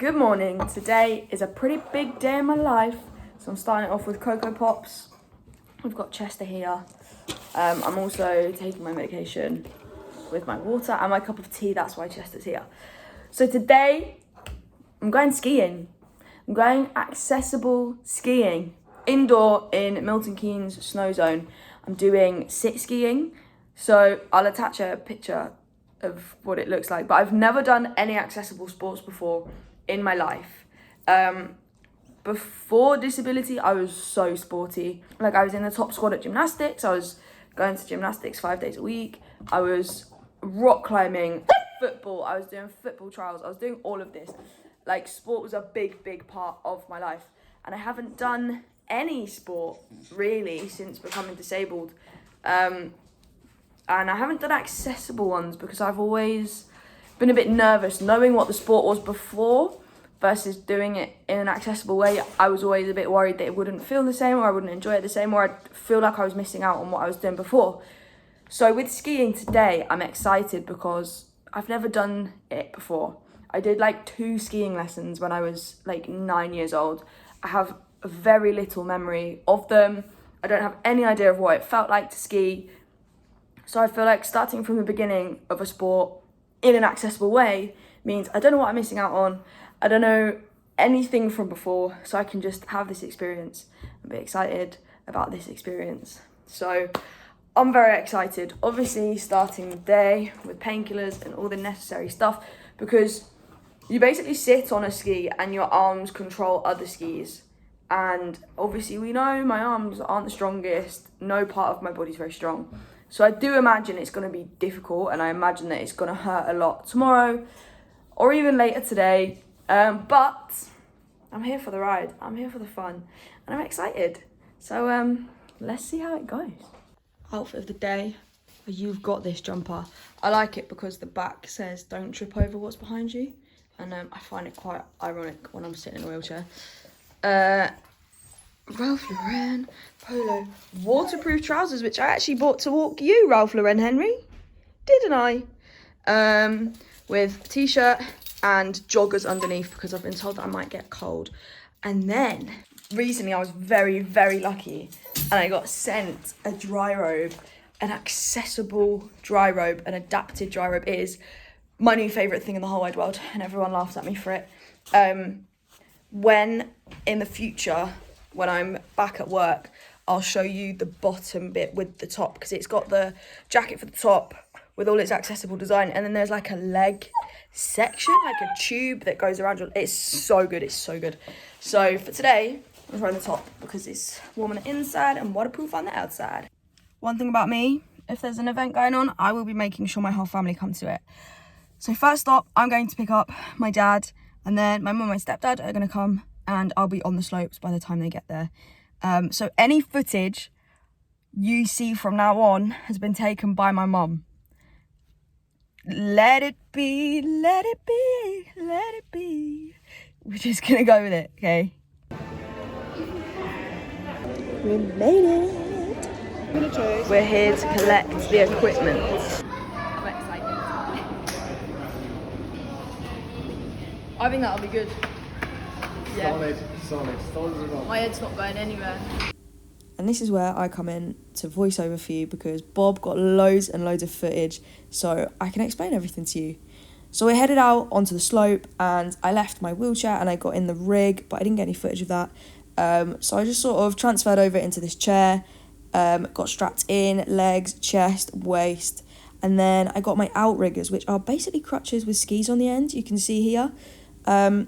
Good morning. Today is a pretty big day in my life. So I'm starting it off with Cocoa Pops. We've got Chester here. I'm also taking my medication with my water and my cup of tea. That's why Chester's here. So today I'm going skiing. I'm going accessible skiing. Indoor in Milton Keynes snow zone. I'm doing sit skiing. So I'll attach a picture of what it looks like. But I've never done any accessible sports before in my life. Before disability, I was so sporty. Like, I was in the top squad at gymnastics. I was going to gymnastics 5 days a week. I was rock climbing, football. I was doing football trials. I was doing all of this. Like, sport was a big part of my life. And I haven't done any sport, really, since becoming disabled. And I haven't done accessible ones because I've always been a bit nervous knowing what the sport was before versus doing it in an accessible way. I was always a bit worried that it wouldn't feel the same, or I wouldn't enjoy it the same, or I'd feel like I was missing out on what I was doing before. So with skiing today, I'm excited because I've never done it before. I did like 2 skiing lessons when I was like 9 years old. I have very little memory of them. I don't have any idea of what it felt like to ski. So I feel like starting from the beginning of a sport in an accessible way means I don't know what I'm missing out on. I don't know anything from before, so I can just have this experience and be excited about this experience. So I'm very excited. Obviously, starting the day with painkillers and all the necessary stuff, because you basically sit on a ski and your arms control other skis. And obviously we know my arms aren't the strongest. No part of my body's very strong. So I do imagine it's going to be difficult, and I imagine that it's going to hurt a lot tomorrow or even later today. But I'm here for the ride. I'm here for the fun, and I'm excited. So let's see how it goes. Outfit of the day. You've got this jumper. I like it because the back says don't trip over what's behind you. And I find it quite ironic when I'm sitting in a wheelchair. Ralph Lauren polo waterproof trousers, which I actually bought to walk you, Ralph Lauren Henry, didn't I? With t-shirt and joggers underneath because I've been told that I might get cold. And then recently I was very lucky, and I got sent a dry robe, an accessible dry robe, an adapted dry robe. It is my new favourite thing in the whole wide world, and everyone laughs at me for it. When in the future, when I'm back at work, I'll show you the bottom bit with the top, because it's got the jacket for the top with all its accessible design, and then there's like a leg section, like a tube that goes around your... It's so good. So for today, I'm wearing the top because it's warm on the inside and waterproof on the outside. One thing about me, if there's an event going on, I will be making sure my whole family comes to it. So first up, I'm going to pick up my dad, and then my mum and my stepdad are going to come, and I'll be on the slopes by the time they get there. So any footage you see from now on has been taken by my mum. Let it be, let it be, let it be. We're just going to go with it, okay? We made it. We're here to collect the equipment. I'm excited. I think that'll be good. Yeah. Solid. My head's not going anywhere. And this is where I come in to voice over for you, because Bob got loads and loads of footage, so I can explain everything to you. So we headed out onto the slope, and I left my wheelchair and I got in the rig, but I didn't get any footage of that. So I just sort of transferred over into this chair, got strapped in, legs, chest, waist, and then I got my outriggers, which are basically crutches with skis on the end, you can see here. And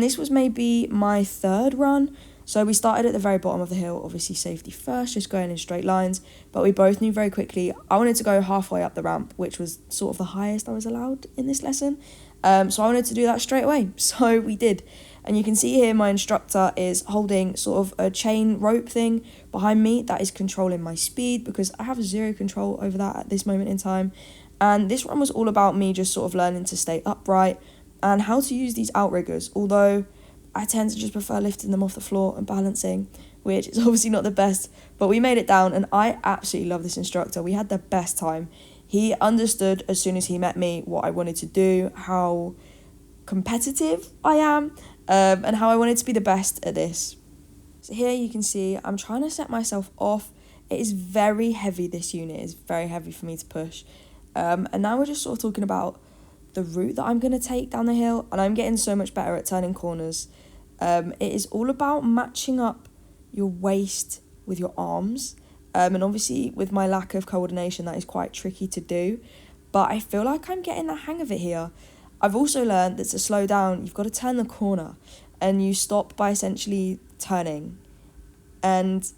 this was maybe my 3rd run. So we started at the very bottom of the hill, obviously safety first, just going in straight lines. But we both knew very quickly I wanted to go halfway up the ramp, which was sort of the highest I was allowed in this lesson. So I wanted to do that straight away. So we did. And you can see here my instructor is holding sort of a chain rope thing behind me that is controlling my speed, because I have 0 control over that at this moment in time. And this run was all about me just sort of learning to stay upright and how to use these outriggers, although I tend to just prefer lifting them off the floor and balancing, which is obviously not the best, but we made it down, and I absolutely love this instructor. We had the best time. He understood as soon as he met me what I wanted to do, how competitive I am, and how I wanted to be the best at this. So here you can see I'm trying to set myself off. It is very heavy, this unit is very heavy for me to push. And now we're just sort of talking about the route that I'm going to take down the hill, and I'm getting so much better at turning corners. It is all about matching up your waist with your arms, and obviously with my lack of coordination that is quite tricky to do, but I feel like I'm getting the hang of it here. I've also learned that to slow down you've got to turn the corner, and you stop by essentially turning, and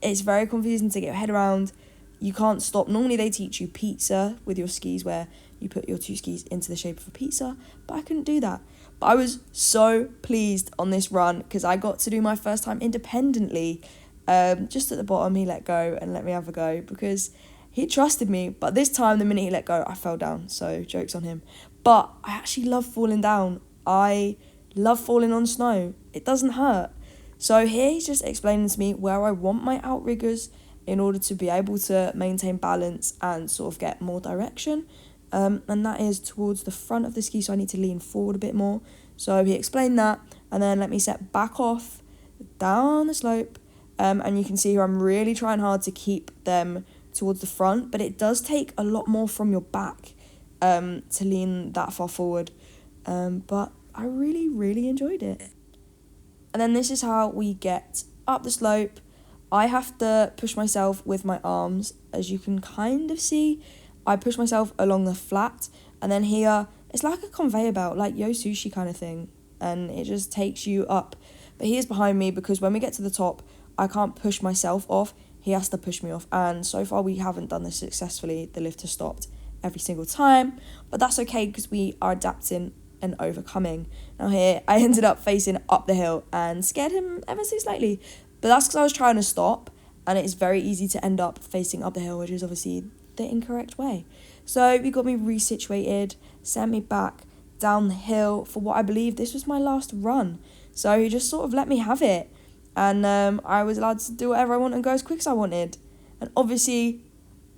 it's very confusing to get your head around. You can't stop. Normally they teach you pizza with your skis, where you put your two skis into the shape of a pizza, but I couldn't do that. But I was so pleased on this run because I got to do my first time independently. Just at the bottom he let go and let me have a go because he trusted me, but this time the minute he let go I fell down, so joke's on him. But I actually love falling down. I love falling on snow. It doesn't hurt. So here he's just explaining to me where I want my outriggers in order to be able to maintain balance and sort of get more direction. And that is towards the front of the ski, so I need to lean forward a bit more. So he explained that, and then let me set back off down the slope. And you can see here I'm really trying hard to keep them towards the front, but it does take a lot more from your back to lean that far forward. But I really, really enjoyed it. And then this is how we get up the slope. I have to push myself with my arms, as you can kind of see. I push myself along the flat, and then here it's like a conveyor belt, like Yo Sushi kind of thing, and it just takes you up. But he is behind me because when we get to the top, I can't push myself off. He has to push me off, and so far we haven't done this successfully. The lift has stopped every single time, but that's okay because we are adapting and overcoming. Now here, I ended up facing up the hill and scared him ever so slightly, but that's because I was trying to stop, and it's very easy to end up facing up the hill, which is obviously the incorrect way. So he got me resituated, sent me back down the hill for what I believe this was my last run. So he just sort of let me have it, and I was allowed to do whatever I want and go as quick as I wanted. And obviously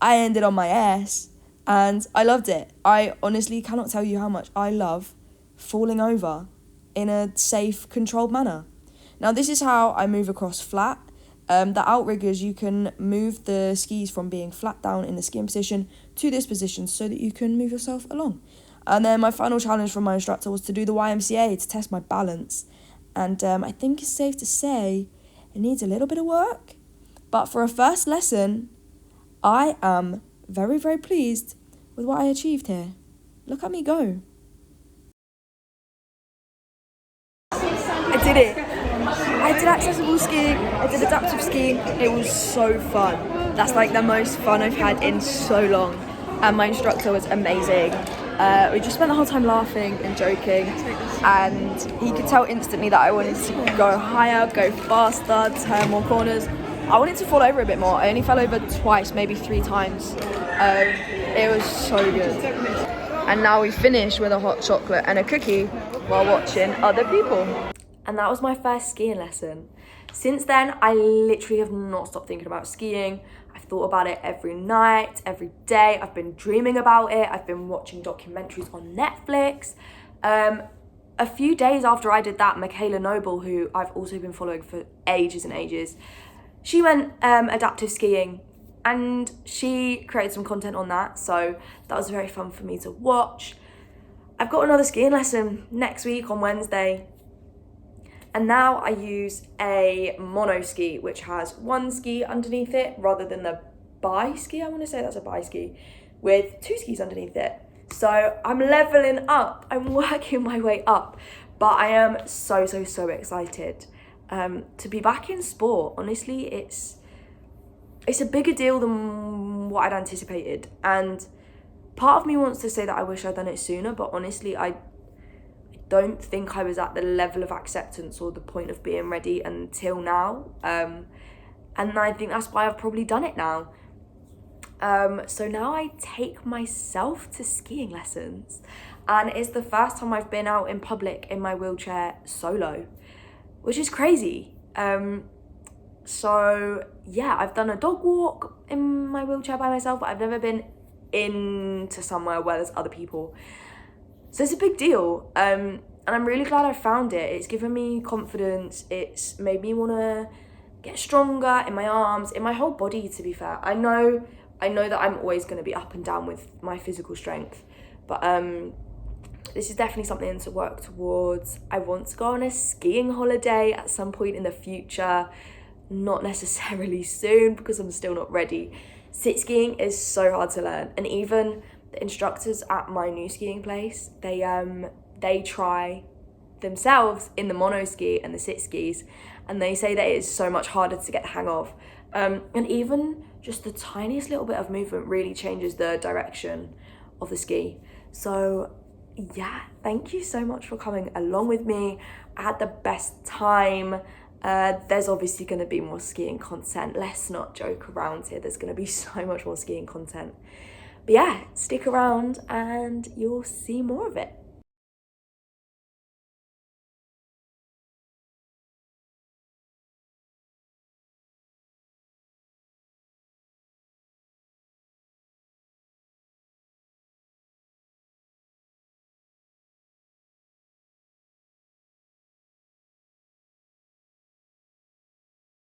I ended on my ass, and I loved it. I honestly cannot tell you how much I love falling over in a safe, controlled manner. Now this is how I move across flat. The outriggers, you can move the skis from being flat down in the skiing position to this position so that you can move yourself along. And then my final challenge from my instructor was to do the YMCA to test my balance. And I think it's safe to say it needs a little bit of work. But for a first lesson, I am very, very pleased with what I achieved here. Look at me go. I did it. I did accessible skiing, I did adaptive skiing. It was so fun. That's like the most fun I've had in so long. And my instructor was amazing. We just spent the whole time laughing and joking, and he could tell instantly that I wanted to go higher, go faster, turn more corners. I wanted to fall over a bit more. I only fell over twice, maybe 3 times. It was so good. And now we finish with a hot chocolate and a cookie while watching other people. And that was my first skiing lesson. Since then, I literally have not stopped thinking about skiing. I've thought about it every night, every day. I've been dreaming about it. I've been watching documentaries on Netflix. A few days after I did that, Michaela Noble, who I've also been following for ages and ages, she went adaptive skiing, and she created some content on that. So that was very fun for me to watch. I've got another skiing lesson next week on Wednesday. And now I use a mono ski, which has one ski underneath it rather than the bi ski. I want to say that's a bi ski with 2 skis underneath it. So I'm leveling up. I'm working my way up. But I am so excited to be back in sport. Honestly, it's a bigger deal than what I'd anticipated. And part of me wants to say that I wish I'd done it sooner, but honestly, I don't think I was at the level of acceptance or the point of being ready until now. And I think that's why I've probably done it now. So now I take myself to skiing lessons, and it's the first time I've been out in public in my wheelchair solo, which is crazy. So yeah, I've done a dog walk in my wheelchair by myself, but I've never been into somewhere where there's other people. So it's a big deal. I'm really glad I found it. It's given me confidence. It's made me want to get stronger in my arms, in my whole body, to be fair. I know that I'm always going to be up and down with my physical strength, but this is definitely something to work towards. I want to go on a skiing holiday at some point in the future, not necessarily soon because I'm still not ready. Sit skiing is so hard to learn, and even the instructors at my new skiing place, they try themselves in the mono ski and the sit skis, and they say that it is so much harder to get the hang of. And even just the tiniest little bit of movement really changes the direction of the ski. So yeah, thank you so much for coming along with me. I had the best time. There's obviously going to be more skiing content. Let's not joke around here. There's going to be so much more skiing content. But yeah, stick around and you'll see more of it.